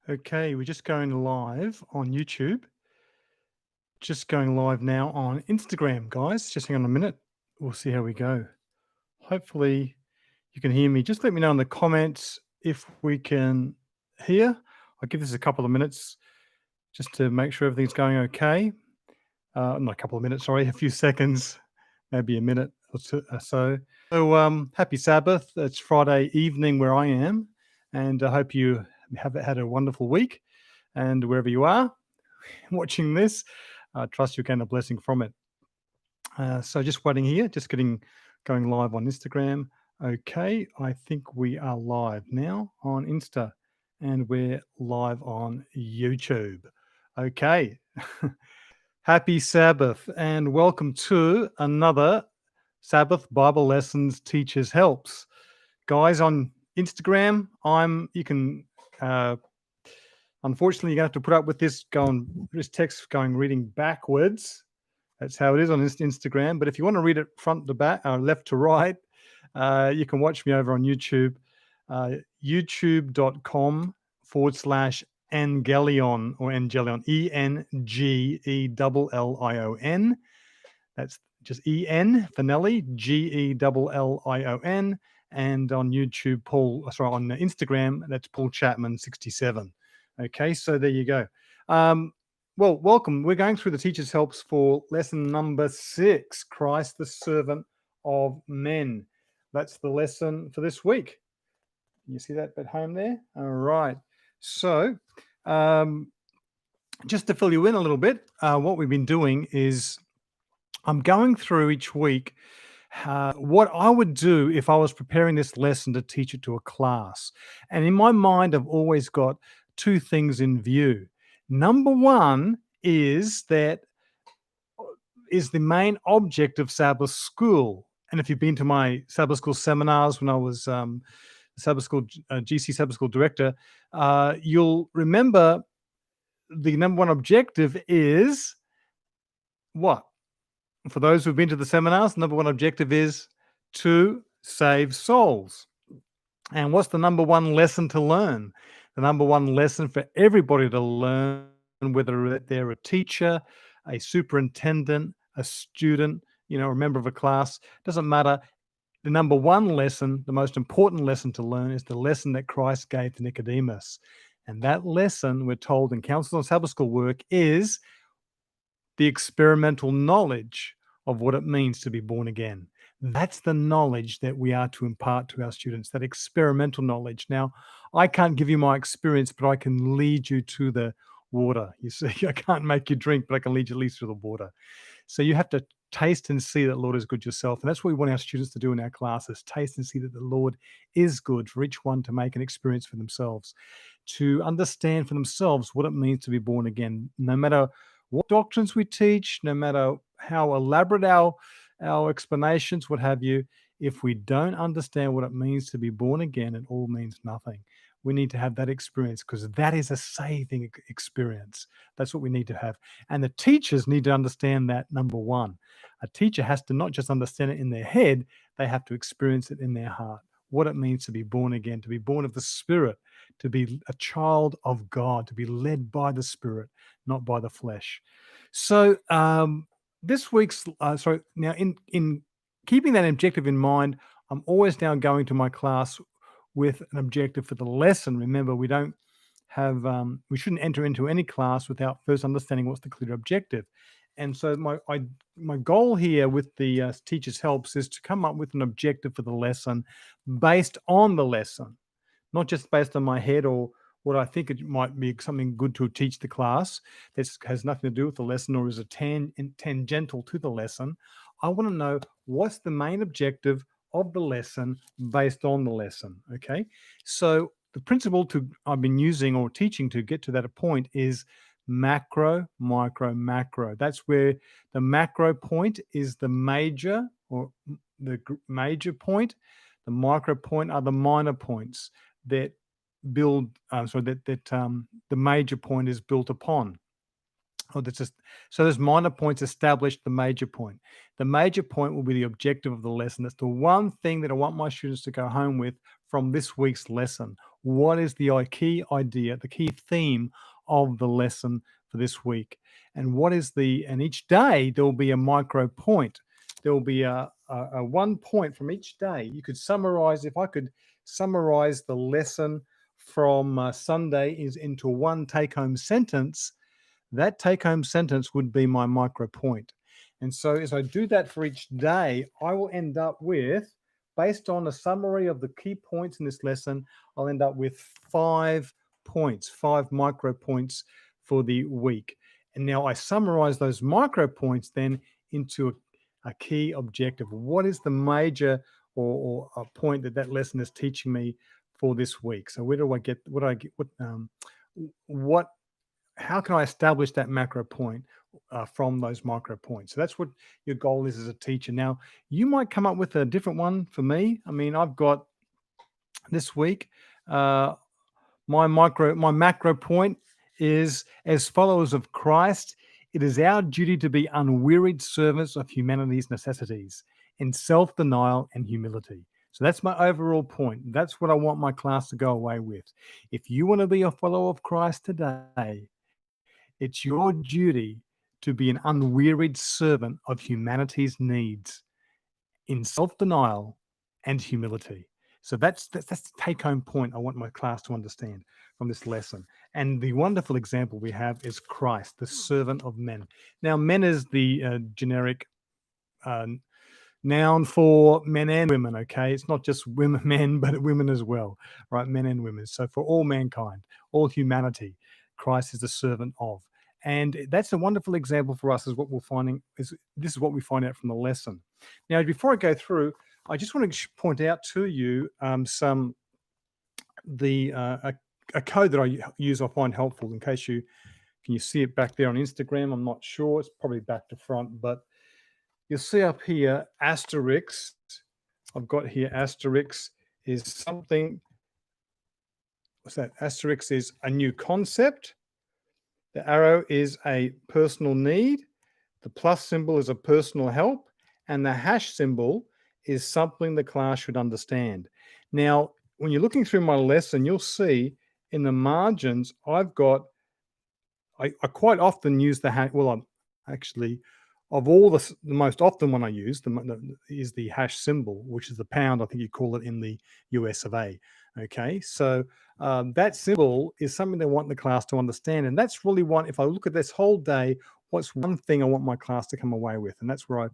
Okay, we're just going live on YouTube. Just going live now on Instagram, guys. Just hang on a minute. We'll see how we go. Hopefully, you can hear me. Just let me know in the comments if we can hear. I'll give this a couple of minutes just to make sure everything's going okay. Not a couple of minutes, sorry, a few seconds, maybe a minute or so. So, happy Sabbath. It's Friday evening where I am, and I hope you have had a wonderful week. And wherever you are watching this, I trust you gain a blessing from it. So just waiting here, just going live on Instagram. Okay, I think we are live now on Insta, and we're live on YouTube. Okay. Happy Sabbath and welcome to another Sabbath Bible Lessons Teachers Helps. Guys on Instagram, you can unfortunately you're gonna have to put up with this text reading backwards. That's how it is on Instagram. But if you want to read it front to back, left to right, you can watch me over on YouTube, youtube.com/Engelion or Engelion, Engelion. That's just En for Nelly, Gellion. And on YouTube, on Instagram, that's Paul Chapman 67. Okay, so there you go. Well, welcome. We're going through the Teacher's Helps for lesson number 6, Christ the Servant of Men. That's the lesson for this week. You see that at home there? All right. So just to fill you in a little bit, what we've been doing is I'm going through each week what I would do if I was preparing this lesson to teach it to a class. And in my mind, I've always got two things in view. Number one is the main object of Sabbath school. And if you've been to my Sabbath school seminars when I was Sabbath school GC Sabbath school director, you'll remember the number one objective is what? For those who've been to the seminars, the number one objective is to save souls. And what's the number one lesson to learn? The number one lesson for everybody to learn, whether they're a teacher, a superintendent, a student, a member of a class, doesn't matter. The number one lesson, the most important lesson to learn, is the lesson that Christ gave to Nicodemus. And that lesson, we're told in Counsel on Sabbath School work, is the experimental knowledge of what it means to be born again. That's the knowledge that we are to impart to our students, that experimental knowledge. Now, I can't give you my experience, but I can lead you to the water. You see, I can't make you drink, but I can lead you at least to the water. So you have to taste and see that the Lord is good yourself. And that's what we want our students to do in our classes, taste and see that the Lord is good for each one to make an experience for themselves, to understand for themselves what it means to be born again, no matter what doctrines we teach, no matter how elaborate our explanations, what have you. If we don't understand what it means to be born again, it all means nothing. We need to have that experience because that is a saving experience. That's what we need to have. And the teachers need to understand that, number one. A teacher has to not just understand it in their head, they have to experience it in their heart. What it means to be born again, to be born of the Spirit, to be a child of God, to be led by the Spirit, not by the flesh. So this week's, now in keeping that objective in mind, I'm always now going to my class with an objective for the lesson. Remember, we shouldn't enter into any class without first understanding what's the clear objective. And so my goal here with the Teacher's Helps is to come up with an objective for the lesson based on the lesson, not just based on my head or what I think it might be something good to teach the class. This has nothing to do with the lesson or is a tangential to the lesson. I want to know what's the main objective of the lesson based on the lesson, okay? So the principle I've been using or teaching to get to that point is macro, micro, macro. That's where the macro point is the major or the major point. The micro point are the minor points that the major point is built upon. Oh, that's just so those minor points establish the major point. The major point will be the objective of the lesson. That's the one thing that I want my students to go home with from this week's lesson. What is the key idea, the key theme of the lesson for this week? And and each day there will be a micro point. There will be a 1 point from each day. You could summarize, if I could summarize the lesson from Sunday is into one take home sentence, that take home sentence would be my micro point. And so as I do that for each day, I will end up with, based on a summary of the key points in this lesson, I'll end up with 5 points, 5 micro points for the week. And now I summarize those micro points then into a key objective. What is the major or a point that lesson is teaching me for this week? So where do I get, what how can I establish that macro point from those micro points? So that's what your goal is as a teacher. Now, you might come up with a different one for me. I mean, I've got this week, uh, my macro point is, as followers of Christ, it is our duty to be unwearied servants of humanity's necessities in self-denial and humility. So that's my overall point. That's what I want my class to go away with. If you want to be a follower of Christ today, it's your duty to be an unwearied servant of humanity's needs in self-denial and humility. So that's the take-home point I want my class to understand from this lesson. And the wonderful example we have is Christ, the servant of men. Now, men is the generic uh, noun for men and women, okay? It's not just women, men, but women as well, right? Men and women. So for all mankind, all humanity, Christ is the servant of. And that's a wonderful example for us, is what we're finding, this is what we find out from the lesson. Now, before I go through, I just want to point out to you a code that I use I find helpful. In case can you see it back there on Instagram? I'm not sure. It's probably back to front, but you'll see up here, asterisk. I've got here asterisk is something. What's that? Asterisk is a new concept. The arrow is a personal need. The plus symbol is a personal help. And the hash symbol is something the class should understand. Now, when you're looking through my lesson, you'll see in the margins, I quite often use the hash. Well, I'm actually, of all the most often one I use is the hash symbol, which is the pound, I think you call it in the US of A. Okay, so that symbol is something they want the class to understand. And that's really if I look at this whole day, what's one thing I want my class to come away with? And that's where I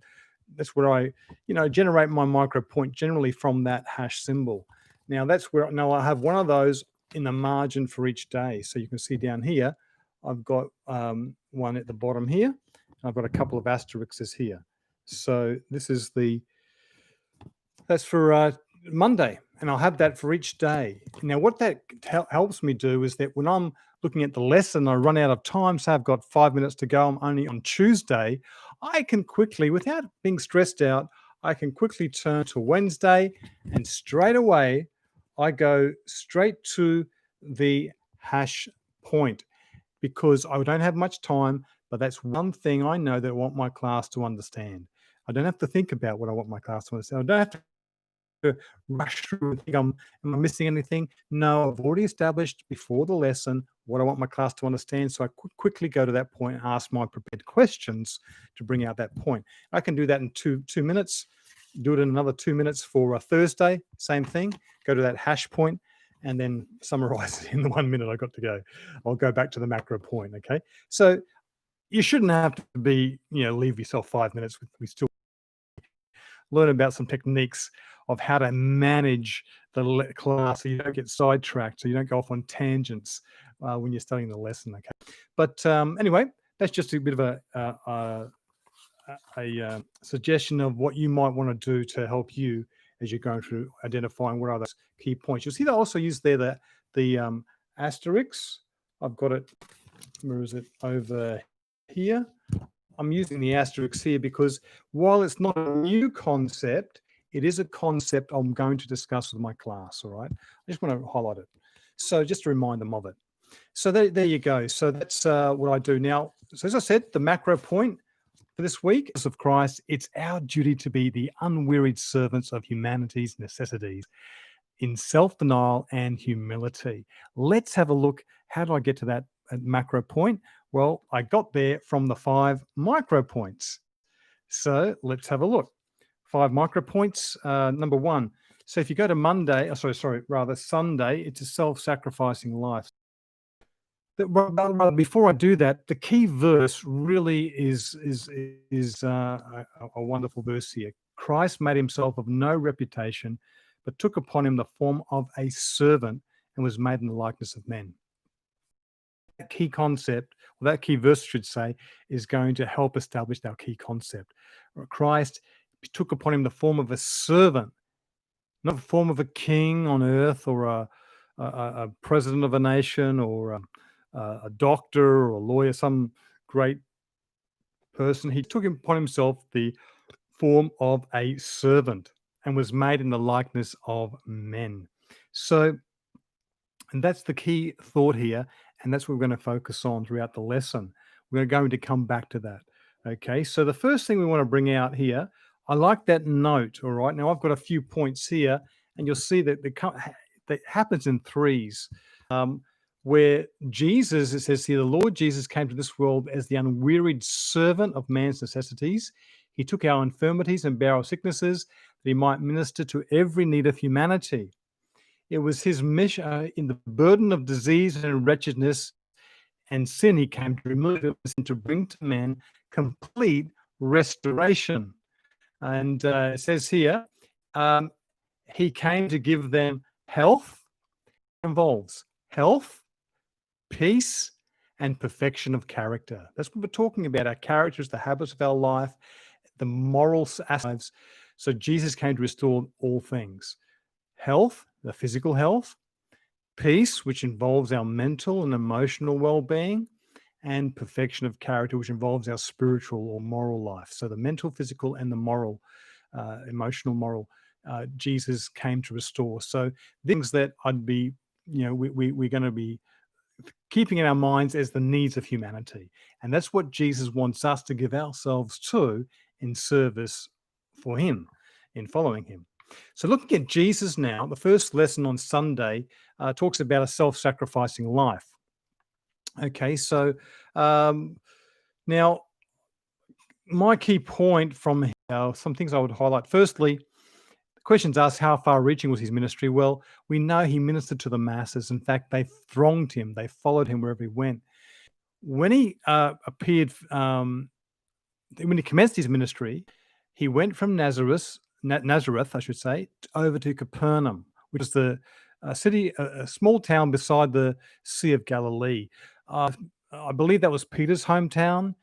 generate my micro point generally from that hash symbol. Now I have one of those in the margin for each day. So you can see down here, I've got one at the bottom here. I've got a couple of asterisks here. So that's for Monday, and I'll have that for each day. Now, what that helps me do is that when I'm looking at the lesson, I run out of time, so I've got 5 minutes to go, I'm only on Tuesday, I can quickly, without being stressed out, I can quickly turn to Wednesday, and straight away, I go straight to the hash point, because I don't have much time, but that's one thing I know that I want my class to understand. I don't have to think about what I want my class to understand. I don't have to rush through and think, am I missing anything? No, I've already established before the lesson what I want my class to understand. So I quickly go to that point and ask my prepared questions to bring out that point. I can do that in two minutes, do it in another 2 minutes for a Thursday, same thing, go to that hash point and then summarize it in the 1 minute I got to go. I'll go back to the macro point, okay? So you shouldn't have to leave yourself 5 minutes. We still learn about some techniques of how to manage the class so you don't get sidetracked, so you don't go off on tangents when you're studying the lesson, okay? But anyway, that's just a bit of a suggestion of what you might want to do to help you as you're going through identifying what are those key points. You'll see they also use there the asterisks. I've got it, where is it? Over here. I'm using the asterisks here because while it's not a new concept, it is a concept I'm going to discuss with my class, all right? I just want to highlight it. So just to remind them of it. So there you go. So that's what I do now. So as I said, the macro point for this week is of Christ. It's our duty to be the unwearied servants of humanity's necessities in self-denial and humility. Let's have a look. How do I get to that macro point? Well, I got there from the 5 micro points. So let's have a look. 5 micro points. Number 1. So if you go to Sunday, it's a self-sacrificing life. Before I do that, the key verse really is a wonderful verse here. Christ made himself of no reputation, but took upon him the form of a servant and was made in the likeness of men. That key concept, or that key verse, I should say, is going to help establish our key concept. Christ took upon him the form of a servant, not the form of a king on earth or a president of a nation or a doctor or a lawyer, some great person. He took upon himself the form of a servant and was made in the likeness of men. So, and that's the key thought here, and that's what we're going to focus on throughout the lesson. We're going to come back to that. Okay, so the first thing we want to bring out here, I like that note. All right, now I've got a few points here, and you'll see that that happens in threes. Where Jesus, it says here, the Lord Jesus came to this world as the unwearied servant of man's necessities. He took our infirmities and bare our sicknesses, that he might minister to every need of humanity. It was his mission in the burden of disease and wretchedness and sin he came to remove. It was to bring to men complete restoration. And it says here, he came to give them health. Involves health, peace, and perfection of character. That's what we're talking about. Our characters, the habits of our life, the moral aspects. So Jesus came to restore all things. Health, the physical health, peace, which involves our mental and emotional well-being, and perfection of character, which involves our spiritual or moral life. So the mental, physical, and the moral, emotional, moral, Jesus came to restore. So things that I'd be, we're going to be keeping in our minds as the needs of humanity. And that's what Jesus wants us to give ourselves to in service for him, in following him. So looking at Jesus now, the first lesson on Sunday talks about a self-sacrificing life. Okay, so now my key point from here, some things I would highlight. Firstly, the question's asked, how far-reaching was his ministry? Well, we know he ministered to the masses. In fact, they thronged him. They followed him wherever he went. When he when he commenced his ministry, he went from Nazareth, I should say, over to Capernaum, which is the city, a small town beside the Sea of Galilee. I believe that was Peter's hometown,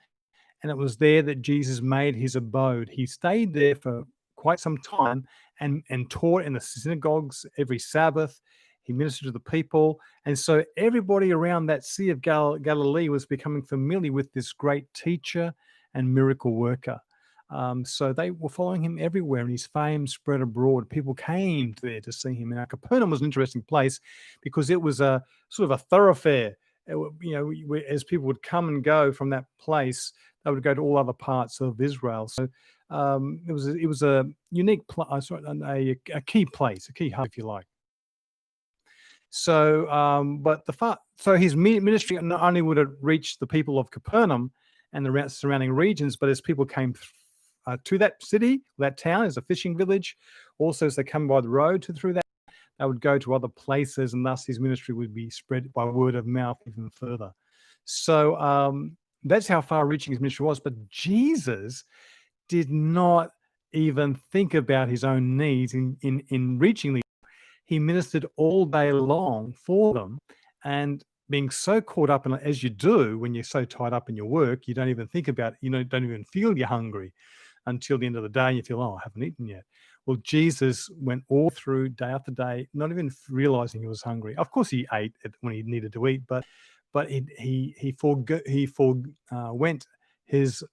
and it was there that Jesus made his abode. He stayed there for quite some time and taught in the synagogues every Sabbath. He ministered to the people. And so everybody around that Sea of Galilee was becoming familiar with this great teacher and miracle worker. So they were following him everywhere, and his fame spread abroad. People came there to see him. Now, Capernaum was an interesting place because it was a sort of a thoroughfare. As people would come and go from that place, they would go to all other parts of Israel. So it was a unique, a key place, a key hub, if you like. So, so his ministry not only would it reach the people of Capernaum and the surrounding regions, but as people came to that city, that town, as a fishing village, also as they come by the road through that, they would go to other places, and thus his ministry would be spread by word of mouth even further. So that's how far-reaching his ministry was. But Jesus did not even think about his own needs in reaching these. He ministered all day long for them, and being so caught up in it, as you do when you're so tied up in your work, you don't even think about it. Don't even feel you're hungry until the end of the day, and you feel, I haven't eaten yet. Well, Jesus went all through day after day, not even realizing he was hungry. Of course, he ate when he needed to eat, but he forwent his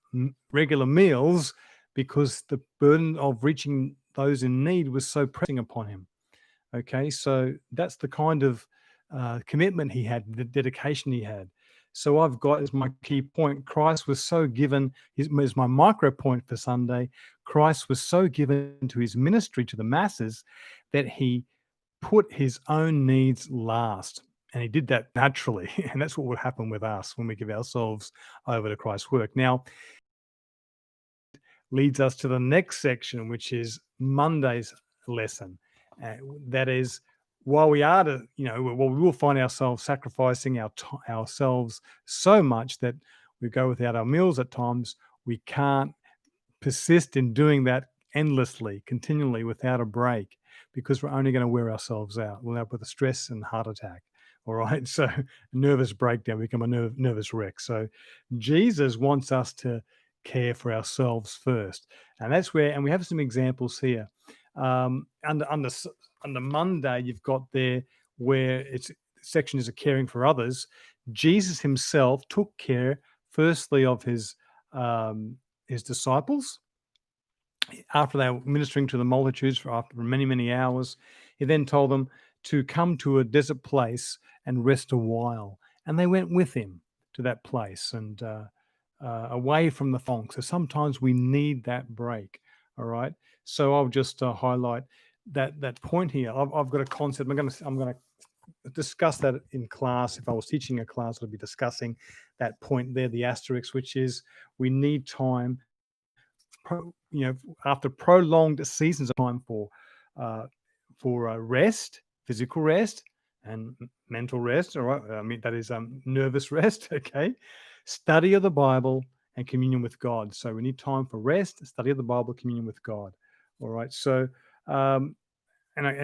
regular meals because the burden of reaching those in need was so pressing upon him. Okay, so that's the kind of commitment he had, the dedication he had. So I've got as my key point, Christ was so given, is my micro point for Sunday. Christ was so given to his ministry to the masses that he put his own needs last. And he did that naturally. And that's what will happen with us when we give ourselves over to Christ's work. Now, leads us to the next section, which is Monday's lesson. That is, while we are to, we will find ourselves sacrificing ourselves so much that we go without our meals at times, we can't persist in doing that endlessly, continually, without a break, because we're only going to wear ourselves out. We'll end up with a stress and heart attack. All right. So, nervous breakdown, become a nervous wreck. So, Jesus wants us to care for ourselves first. And that's where, and we have some examples here. Under Monday, you've got there where it's section is a caring for others. Jesus himself took care, firstly, of his disciples. After they were ministering to the multitudes for many, many hours, he then told them to come to a desert place and rest a while. And they went with him to that place and away from the thong. So sometimes we need that break. All right. So I'll just highlight that point here. I've got a concept. I'm going to discuss that in class. If I was teaching a class, I'd be discussing that point there, the asterisk, which is we need time. After prolonged seasons of time for rest, physical rest, and mental rest. All right, I mean that is nervous rest. Okay, study of the Bible and communion with God. So we need time for rest, study of the Bible, communion with God. All right. So and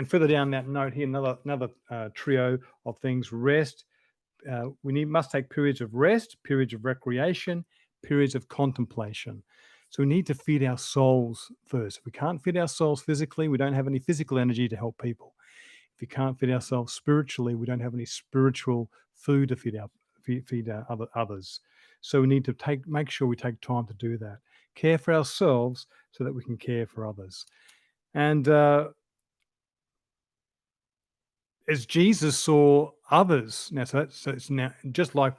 further down that note here, another trio of things: rest. We must take periods of rest, periods of recreation, periods of contemplation. So we need to feed our souls first. If we can't feed our souls physically, we don't have any physical energy to help people. If we can't feed ourselves spiritually, we don't have any spiritual food to feed others. So we need to make sure we take time to do that. Care for ourselves so that we can care for others. And as Jesus saw others, now so it's now just like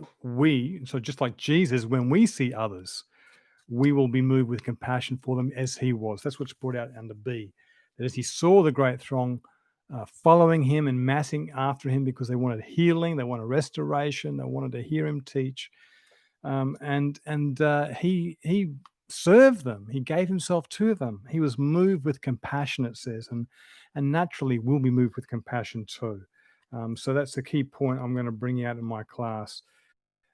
Jesus, when we see others, we will be moved with compassion for them as he was. That's what's brought out under B. That as he saw the great throng following him and massing after him because they wanted healing, they wanted restoration, they wanted to hear him teach, and he served them. He gave himself to them. He was moved with compassion, it says, and naturally we'll be moved with compassion too. So that's the key point I'm going to bring out in my class.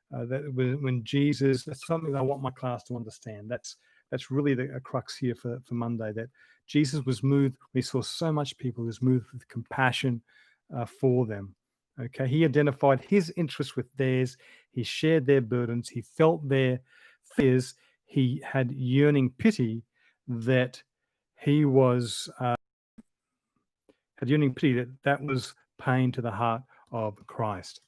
That when Jesus, that's something I want my class to understand. That's really a crux here for Monday, that Jesus was moved. We saw so much people, he was moved with compassion for them. Okay, he identified his interests with theirs. He shared their burdens. He felt their fears. He had yearning pity that he was had yearning pity that was pain to the heart of Christ.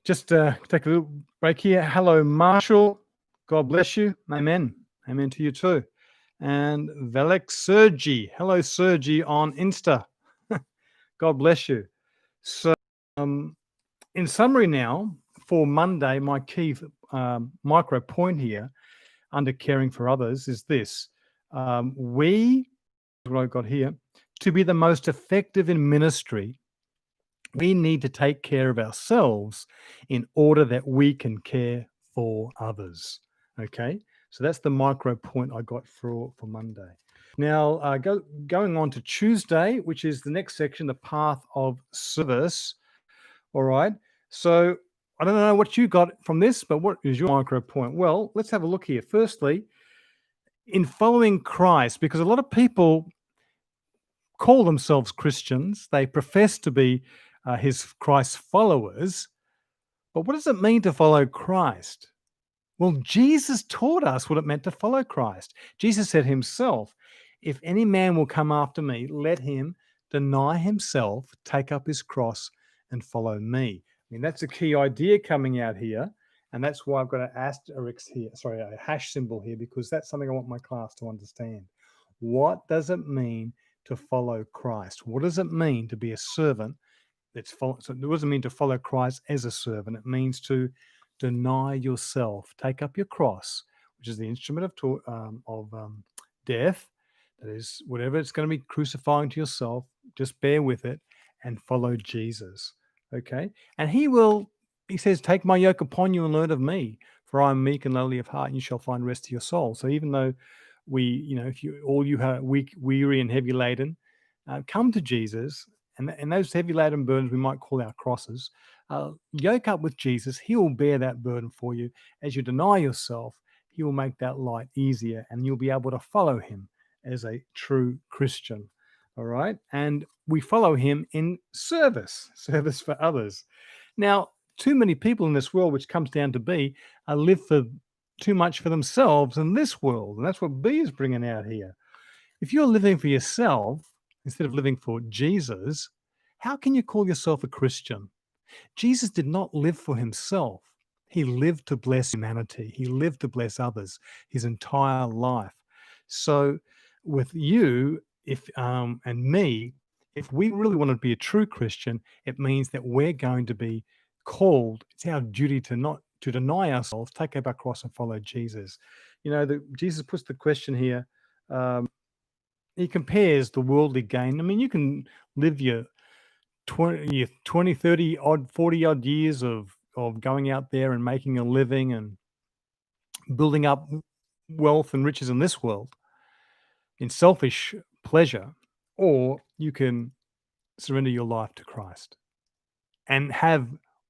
Just take a little break here. Hello, Marshall. God bless you. Amen. Amen to you too. And Velek Sergi. Hello, Sergi on Insta. God bless you. So, in summary now, for Monday, my key micro point here under caring for others is this. What I've got here, to be the most effective in ministry, we need to take care of ourselves in order that we can care for others. Okay, so that's the micro point I got for Monday. Now, going on to Tuesday, which is the next section, the path of service. All right, so I don't know what you got from this, but what is your micro point? Well, let's have a look here. Firstly, in following Christ, because a lot of people call themselves Christians, they profess to be his Christ followers, but what does it mean to follow Christ? Well, Jesus taught us what it meant to follow Christ. Jesus said himself, if any man will come after me, let him deny himself, take up his cross and follow me. I mean, that's a key idea coming out here. And that's why I've got an asterisk here, a hash symbol here, because that's something I want my class to understand. What does it mean to follow Christ? What does it mean to be a servant So it doesn't mean to follow Christ as a servant. It means to deny yourself, take up your cross, which is the instrument of death. That is, whatever it's going to be crucifying to yourself, just bear with it and follow Jesus. Okay, and He will. He says, "Take my yoke upon you and learn of me, for I am meek and lowly of heart, and you shall find rest to your soul." So even though if you are weak, weary, and heavy laden, come to Jesus, and those heavy laden burdens we might call our crosses. Yoke up with Jesus; He will bear that burden for you. As you deny yourself, He will make that light easier, and you'll be able to follow Him as a true Christian. All right, and we follow Him in service for others. Now, too many people in this world, which comes down to B, live for too much for themselves in this world, and that's what B is bringing out here. If you're living for yourself instead of living for Jesus, how can you call yourself a Christian? Jesus did not live for himself. He lived to bless humanity. He lived to bless others his entire life. So, with you, if and me, if we really want to be a true Christian, it means that we're going to be called. It's our duty to deny ourselves, take up our cross, and follow Jesus. Jesus puts the question here. Um, he compares the worldly gain. I mean, you can live your 20, 30 odd, 40 odd years of going out there and making a living and building up wealth and riches in this world in selfish pleasure, or you can surrender your life to Christ and have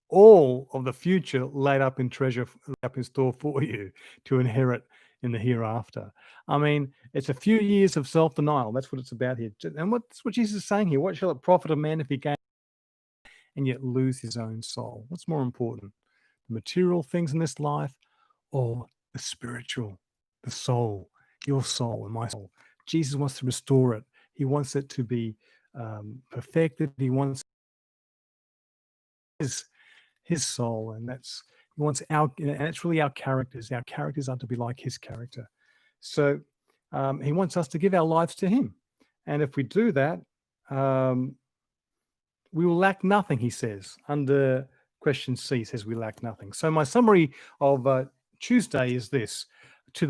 all of the future laid up in laid up in store for you to inherit in the hereafter. I mean, it's a few years of self-denial. That's what it's about here. And that's what Jesus is saying here. What shall it profit a man if he gain and yet lose his own soul? What's more important, the material things in this life or the spiritual, the soul, your soul and my soul? Jesus wants to restore it. He wants it to be perfected. He wants his soul, and he wants and it's really our characters. Our characters are to be like his character. So he wants us to give our lives to him, and if we do that, we will lack nothing. He says under question C, says we lack nothing. So my summary of Tuesday is this: to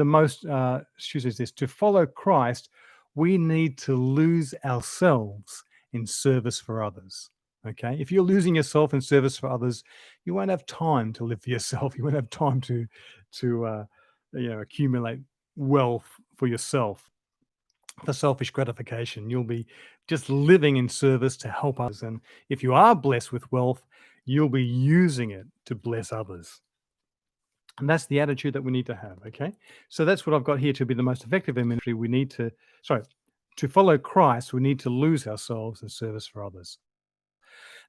follow Christ, we need to lose ourselves in service for others. Okay, if you're losing yourself in service for others, you won't have time to live for yourself. You won't have time to accumulate wealth for yourself for selfish gratification. You'll be just living in service to help others. And if you are blessed with wealth, you'll be using it to bless others. And that's the attitude that we need to have. Okay, so that's what I've got here. To be the most effective in ministry, to follow Christ, we need to lose ourselves in service for others.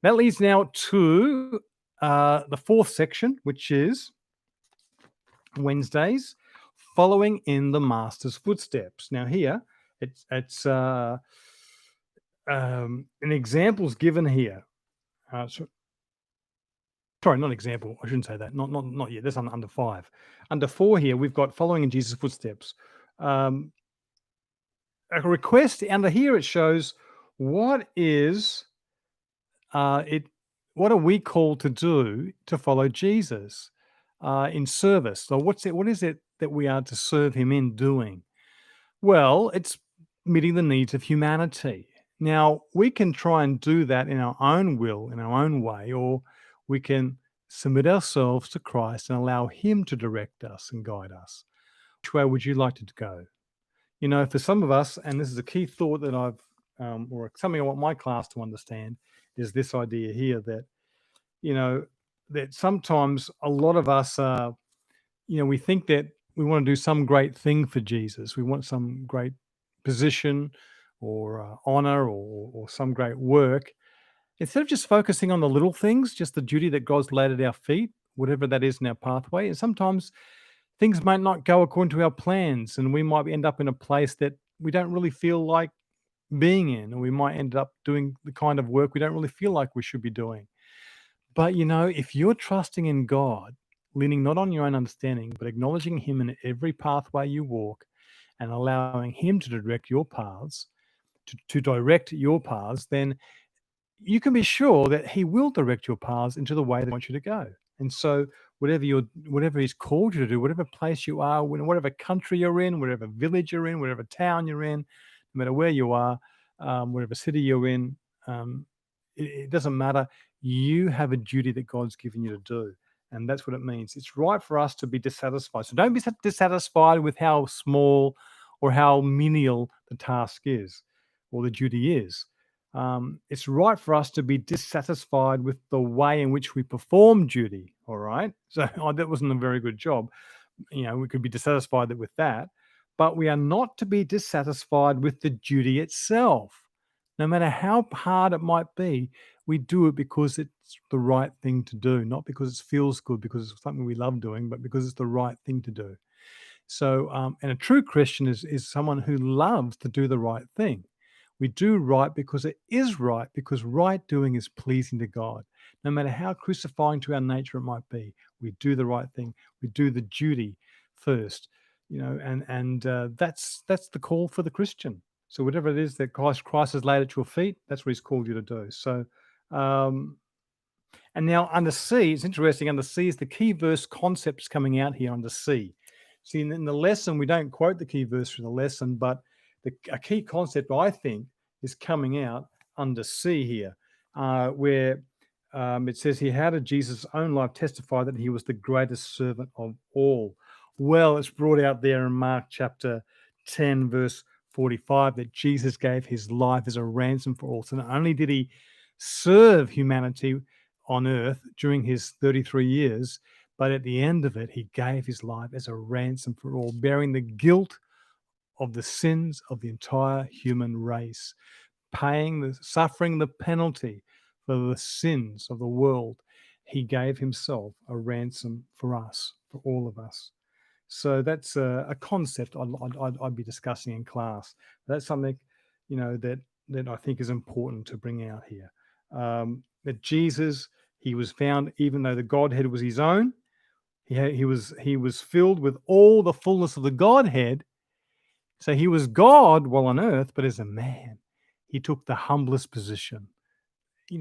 That leads now to the fourth section, which is Wednesdays, following in the Master's footsteps. Now here, it's an example's given here. Sorry, not example. I shouldn't say that. Not yet. That's under 5. Under 4 here, we've got following in Jesus' footsteps. A request under here, it shows what are we called to do to follow Jesus in service? So what is it that we are to serve him in doing? Well, it's meeting the needs of humanity. Now, we can try and do that in our own will, in our own way, or we can submit ourselves to Christ and allow him to direct us and guide us. Which way would you like to go? For some of us, and this is a key thought that or something I want my class to understand, is this idea here that, that sometimes a lot of us, we think that we want to do some great thing for Jesus. We want some great position or honor or some great work. Instead of just focusing on the little things, just the duty that God's laid at our feet, whatever that is in our pathway, and sometimes things might not go according to our plans, and we might end up in a place that we don't really feel like being in, or we might end up doing the kind of work we don't really feel like we should be doing. But, if you're trusting in God, leaning not on your own understanding, but acknowledging him in every pathway you walk and allowing him to direct your paths, then you can be sure that he will direct your paths into the way that he wants you to go. And so whatever he's called you to do, whatever place you are, whatever country you're in, whatever village you're in, whatever town you're in, no matter where you are, whatever city you're in, um, it doesn't matter. You have a duty that God's given you to do. And that's what it means. It's right for us to be dissatisfied. So don't be dissatisfied with how small or how menial the task is or the duty is. It's right for us to be dissatisfied with the way in which we perform duty. All right. So that wasn't a very good job. We could be dissatisfied with that, but we are not to be dissatisfied with the duty itself. No matter how hard it might be, we do it because it's the right thing to do, not because it feels good, because it's something we love doing, but because it's the right thing to do. So, and a true Christian is someone who loves to do the right thing. We do right because it is right, because right doing is pleasing to God. No matter how crucifying to our nature it might be, we do the right thing. We do the duty first, and that's the call for the Christian. So whatever it is that Christ has laid at your feet, that's what He's called you to do. So, um, and now under C, it's interesting. Under C is the key verse concepts coming out here under C. See, in the lesson, we don't quote the key verse from the lesson, but a key concept, I think, is coming out under C here, where it says here, how did Jesus' own life testify that he was the greatest servant of all? Well, it's brought out there in Mark chapter 10, verse 45, that Jesus gave his life as a ransom for all. So not only did he serve humanity on earth during his 33 years, but at the end of it, he gave his life as a ransom for all, bearing the guilt of the sins of the entire human race, suffering the penalty for the sins of the world. He gave himself a ransom for us, for all of us. So that's a concept I'd be discussing in class. That's something, that I think is important to bring out here. That Jesus, he was found, even though the Godhead was his own, he was filled with all the fullness of the Godhead. So he was God while on earth, but as a man, he took the humblest position. He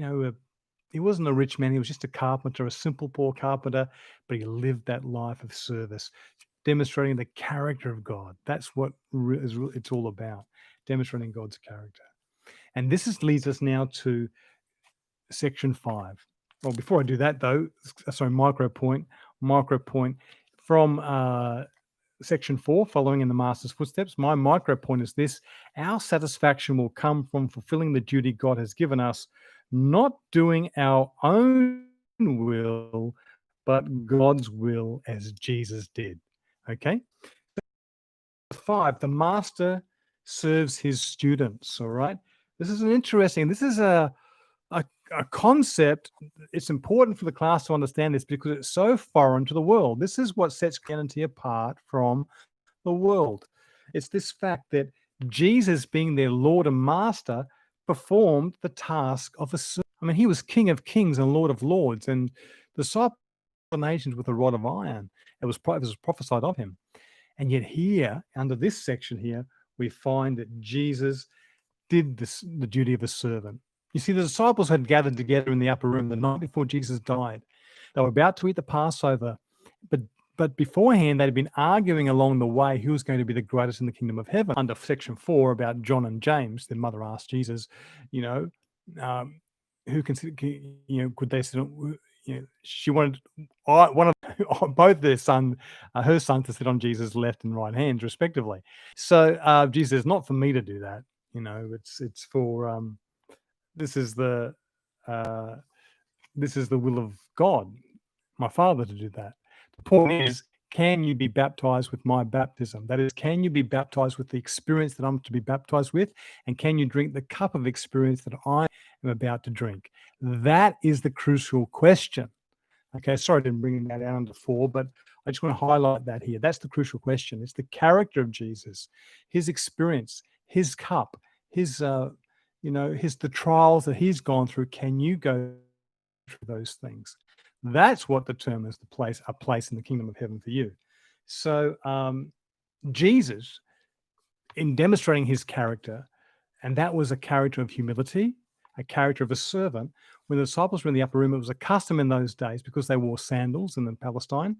wasn't a rich man. He was just a carpenter, a simple, poor carpenter, but he lived that life of service, demonstrating the character of God. That's what it's all about, demonstrating God's character. And this leads us now to section 5. Well, before I do that, though, sorry, micro point from section 4, following in the master's footsteps. My micro point is this: our satisfaction will come from fulfilling the duty God has given us, not doing our own will, but God's will as Jesus did. Okay. 5, the master serves his students. All right. This is a concept. It's important for the class to understand this because it's so foreign to the world. This is what sets Christianity apart from the world. It's this fact that Jesus, being their Lord and Master, performed the task of a servant. I mean, he was King of Kings and Lord of Lords, and the disciple nations with a rod of iron. It was prophesied of him. And yet here, under this section here, we find that Jesus did the duty of a servant. You see, the disciples had gathered together in the upper room the night before Jesus died. They were about to eat the Passover, but beforehand, they'd been arguing along the way who was going to be the greatest in the kingdom of heaven. Under section 4 about John and James, their mother asked Jesus, who could they sit on? She wanted one of both her sons to sit on Jesus' left and right hands, respectively. So Jesus says, not for me to do that. It's for this is the will of God, my Father, to do that. The point is, can you be baptized with my baptism? That is, can you be baptized with the experience that I'm to be baptized with? And can you drink the cup of experience that I am about to drink? That is the crucial question. Okay, sorry I didn't bring that down to 4, but I just want to highlight that here. That's the crucial question. It's the character of Jesus, his experience, his cup, the trials that he's gone through. Can you go through those things? That's what determines a place in the kingdom of heaven for you. So Jesus, in demonstrating his character, and that was a character of humility, a character of a servant. When the disciples were in the upper room, it was a custom in those days, because they wore sandals in Palestine.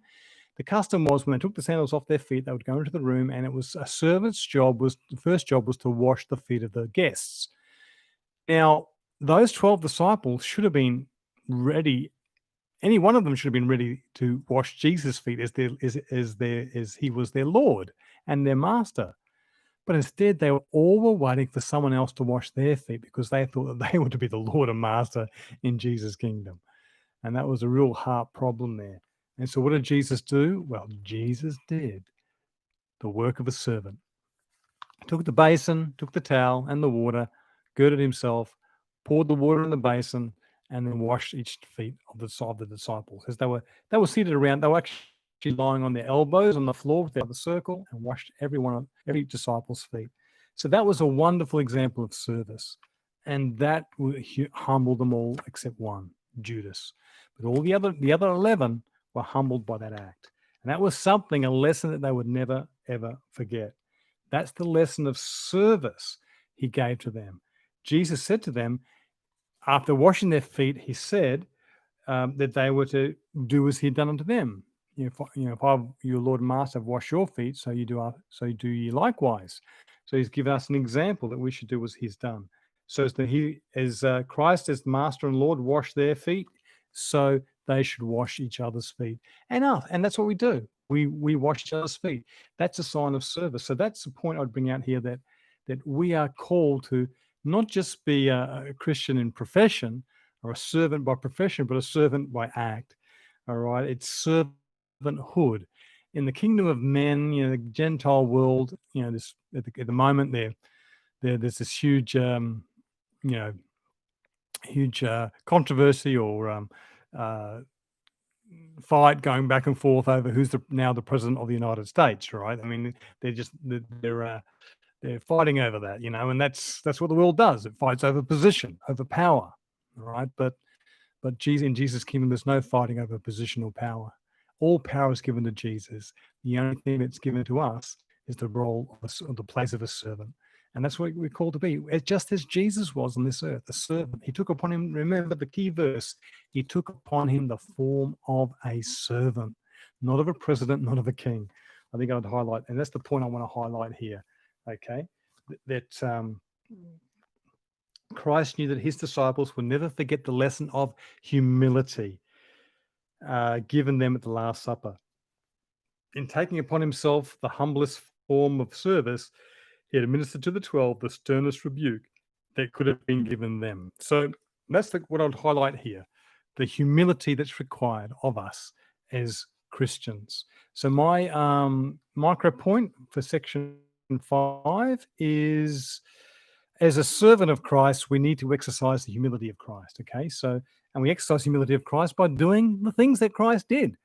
The custom was, when they took the sandals off their feet, they would go into the room, and it was a servant's job. The first job was to wash the feet of the guests. Now, those 12 disciples should have been ready. Any one of them should have been ready to wash Jesus' feet as he was their Lord and their master. But instead, they all were waiting for someone else to wash their feet, because they thought that they were to be the Lord and master in Jesus' kingdom. And that was a real heart problem there. And so what did Jesus do? Well, Jesus did the work of a servant. Took the basin, took the towel and the water, girded himself, poured the water in the basin, and then washed each feet of the disciples. As they were seated around, they were actually lying on their elbows on the floor with the circle, and washed every disciple's feet. So that was a wonderful example of service. And that humbled them all except one, Judas. But all the other 11 were humbled by that act. And that was a lesson that they would never, ever forget. That's the lesson of service he gave to them. Jesus said to them, after washing their feet, he said that they were to do as he'd done unto them. If I, your Lord and Master, have washed your feet, so do ye likewise. So he's given us an example that we should do as he's done. So as Christ, as the Master and Lord, washed their feet, so they should wash each other's feet. And that's what we do. We wash each other's feet. That's a sign of service. So that's the point I'd bring out here, that we are called to not just be a Christian in profession, or a servant by profession, but a servant by act. All right, it's servanthood. In the kingdom of men, the Gentile world, this at the moment there's this huge controversy or fight going back and forth over who's now the president of the United States, right? I mean, they're fighting over that, and that's what the world does. It fights over position, over power, right? But in Jesus' kingdom, there's no fighting over position or power. All power is given to Jesus. The only thing that's given to us is the role of the place of a servant. And that's what we're called to be, just as Jesus was on this earth, a servant. He took upon him, remember the key verse, he took upon him the form of a servant, not of a president, not of a king. I think I'd highlight, and that's the point I want to highlight here, okay? That Christ knew that his disciples would never forget the lesson of humility given them at the Last Supper. In taking upon himself the humblest form of service, he had administered to the 12 the sternest rebuke that could have been given them. So that's what I'd highlight here, the humility that's required of us as Christians. So my micro point for section 5 is, as a servant of Christ, we need to exercise the humility of Christ. Okay, so, and we exercise humility of Christ by doing the things that Christ did.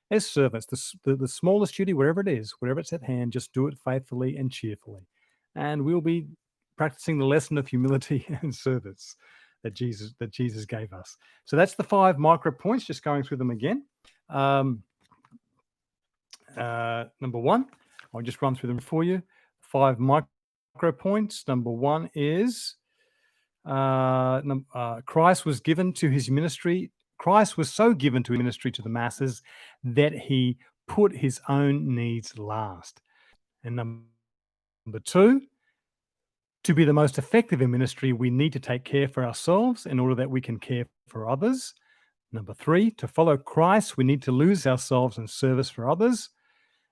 As servants, the smallest duty, wherever it is, wherever it's at hand, just do it faithfully and cheerfully. And we'll be practicing the lesson of humility and service that Jesus gave us. So that's the 5 micro points, just going through them again. Number 1, I'll just run through them for you. 5 micro points. Number 1 is Christ was given to his ministry. Christ was so given to his ministry to the masses that he put his own needs last. And Number 2, to be the most effective in ministry, we need to take care for ourselves in order that we can care for others. Number 3, to follow Christ, we need to lose ourselves in service for others.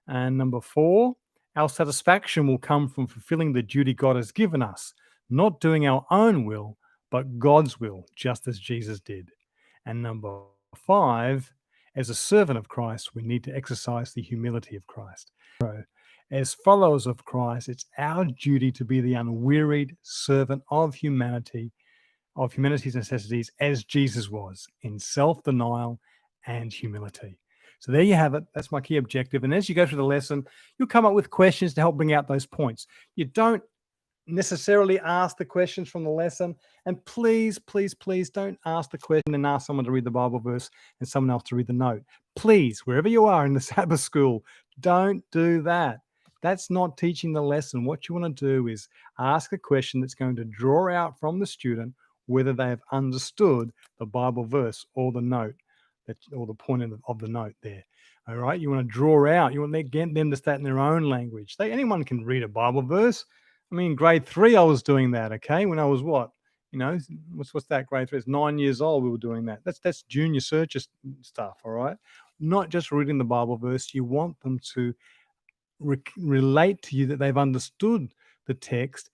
And number 4, our satisfaction will come from fulfilling the duty God has given us, not doing our own will, but God's will, just as Jesus did. And number 5, as a servant of Christ, we need to exercise the humility of Christ. So, as followers of Christ, it's our duty to be the unwearied servant of humanity, of humanity's necessities, as Jesus was, in self-denial and humility. So there you have it. That's my key objective. And as you go through the lesson, you'll come up with questions to help bring out those points. You don't necessarily ask the questions from the lesson. And please, please, please don't ask the question and ask someone to read the Bible verse and someone else to read the note. Please, wherever you are in the Sabbath school, don't do that. That's not teaching the lesson. What you want to do is ask a question that's going to draw out from the student whether they have understood the Bible verse or the note or the point of the note there. All right, you want to draw out. You want to get them to state in their own language. Anyone can read a Bible verse. I mean, grade 3, I was doing that. Okay, when I was what? What's that? Grade 3? It's 9 years old. We were doing that. That's junior searcher stuff. All right, not just reading the Bible verse. You want them to relate to you that they've understood the text,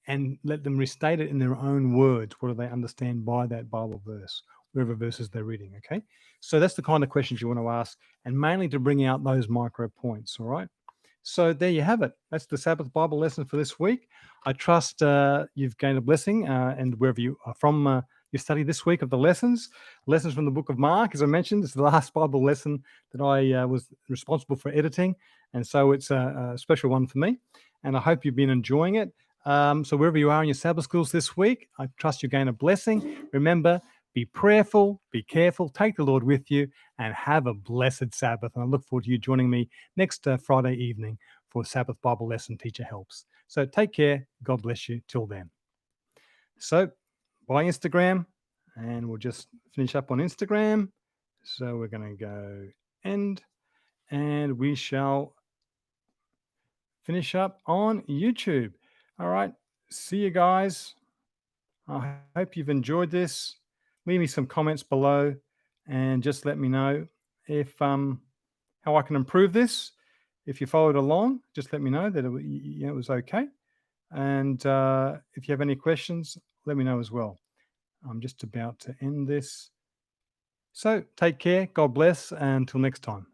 and let them restate it in their own words. What do they understand by that Bible verse, whatever verses they're reading? Okay, so that's the kind of questions you want to ask, and mainly to bring out those micro points. All right. So there you have it. That's the Sabbath Bible lesson for this week. I trust you've gained a blessing, and wherever you are from, your study this week of the lessons from the book of Mark. As I mentioned, it's the last Bible lesson that I was responsible for editing, and so it's a special one for me. And I hope you've been enjoying it. So wherever you are in your Sabbath schools this week, I trust you gain a blessing. Remember, be prayerful, be careful, take the Lord with you, and have a blessed Sabbath. And I look forward to you joining me next Friday evening for Sabbath Bible Lesson Teacher Helps. So take care. God bless you. Till then. So by Instagram, and we'll just finish up on Instagram. So we're going to go end, and we shall finish up on YouTube. All right. See you guys. I hope you've enjoyed this. Leave me some comments below, and just let me know if how I can improve this. If you followed along, just let me know that it was okay. And if you have any questions, let me know as well. I'm just about to end this. So take care. God bless. And until next time.